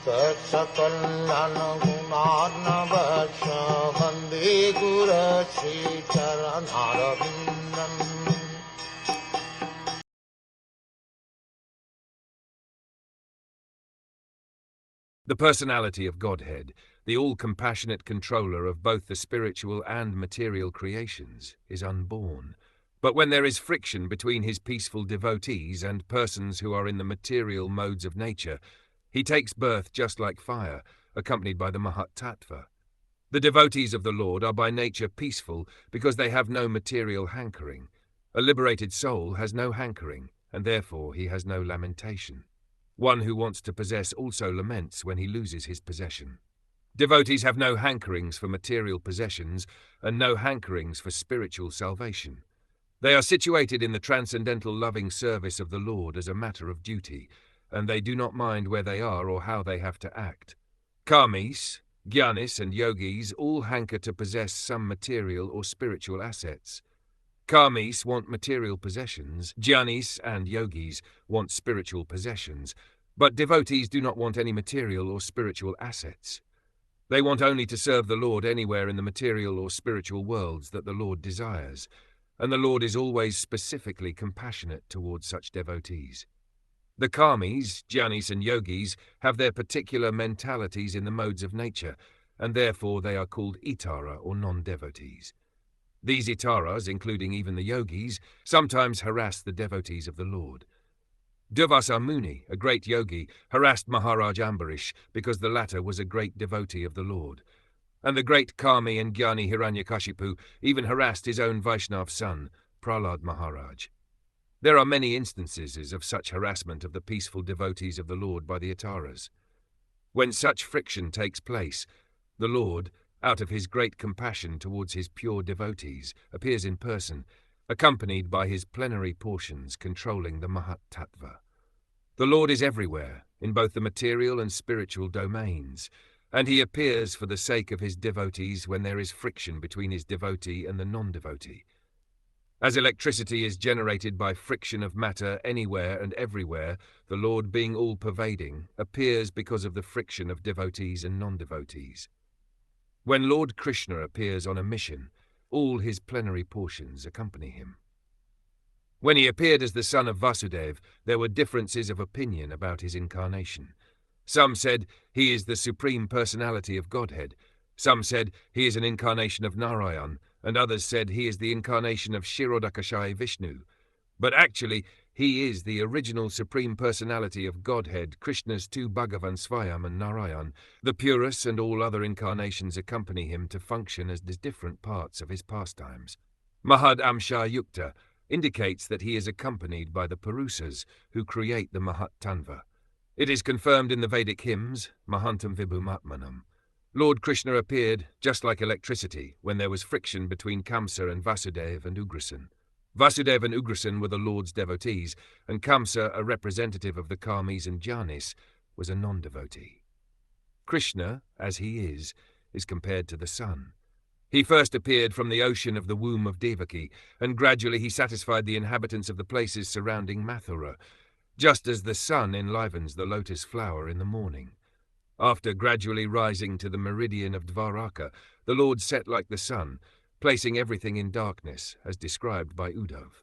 Saksakallan gunarnavasya Vande Guru Sri Charanaravindan. The personality of Godhead, the all-compassionate controller of both the spiritual and material creations, is unborn. But when there is friction between his peaceful devotees and persons who are in the material modes of nature, he takes birth just like fire, accompanied by the Mahat Tattva. The devotees of the Lord are by nature peaceful because they have no material hankering. A liberated soul has no hankering, and therefore he has no lamentation. One who wants to possess also laments when he loses his possession. Devotees have no hankerings for material possessions and no hankerings for spiritual salvation. They are situated in the transcendental loving service of the Lord as a matter of duty, and they do not mind where they are or how they have to act. Karmis, Jnanis and Yogis all hanker to possess some material or spiritual assets. Karmis want material possessions, Jnanis and Yogis want spiritual possessions, but devotees do not want any material or spiritual assets. They want only to serve the Lord anywhere in the material or spiritual worlds that the Lord desires, and the Lord is always specifically compassionate towards such devotees. The Karmis, Jnanis and Yogis have their particular mentalities in the modes of nature, and therefore they are called Itara or non-devotees. These Itaras, including even the Yogis, sometimes harass the devotees of the Lord. Durvasa Muni, a great yogi, harassed Maharaj Ambarish because the latter was a great devotee of the Lord. And the great Karmi and Jnani Hiranyakashipu even harassed his own Vaishnav son, Prahlad Maharaj. There are many instances of such harassment of the peaceful devotees of the Lord by the Itaras. When such friction takes place, the Lord, out of his great compassion towards his pure devotees, appears in person, accompanied by his plenary portions controlling the Mahat Tattva. The Lord is everywhere, in both the material and spiritual domains, and he appears for the sake of his devotees when there is friction between his devotee and the non-devotee. As electricity is generated by friction of matter anywhere and everywhere, the Lord, being all-pervading, appears because of the friction of devotees and non-devotees. When Lord Krishna appears on a mission, all his plenary portions accompany him. When he appeared as the son of Vasudev, there were differences of opinion about his incarnation. Some said he is the Supreme Personality of Godhead, some said he is an incarnation of Narayan, and others said he is the incarnation of Kshirodakashayi Vishnu. But actually, he is the original Supreme Personality of Godhead, Krishna's two Bhagavan Swayam and Narayan. The Purus and all other incarnations accompany him to function as the different parts of his pastimes. Mahad Amsha Yukta indicates that he is accompanied by the Purusas, who create the Mahat Tattva. It is confirmed in the Vedic hymns, Mahantam Vibhumatmanam. Lord Krishna appeared, just like electricity, when there was friction between Kamsa and Vasudev and Ugrasen. Vasudev and Ugrasen were the Lord's devotees, and Kamsa, a representative of the Karmis and Jnanis, was a non-devotee. Krishna, as he is compared to the sun. He first appeared from the ocean of the womb of Devaki, and gradually he satisfied the inhabitants of the places surrounding Mathura, just as the sun enlivens the lotus flower in the morning. After gradually rising to the meridian of Dvaraka, the Lord set like the sun, placing everything in darkness, as described by Uddhav.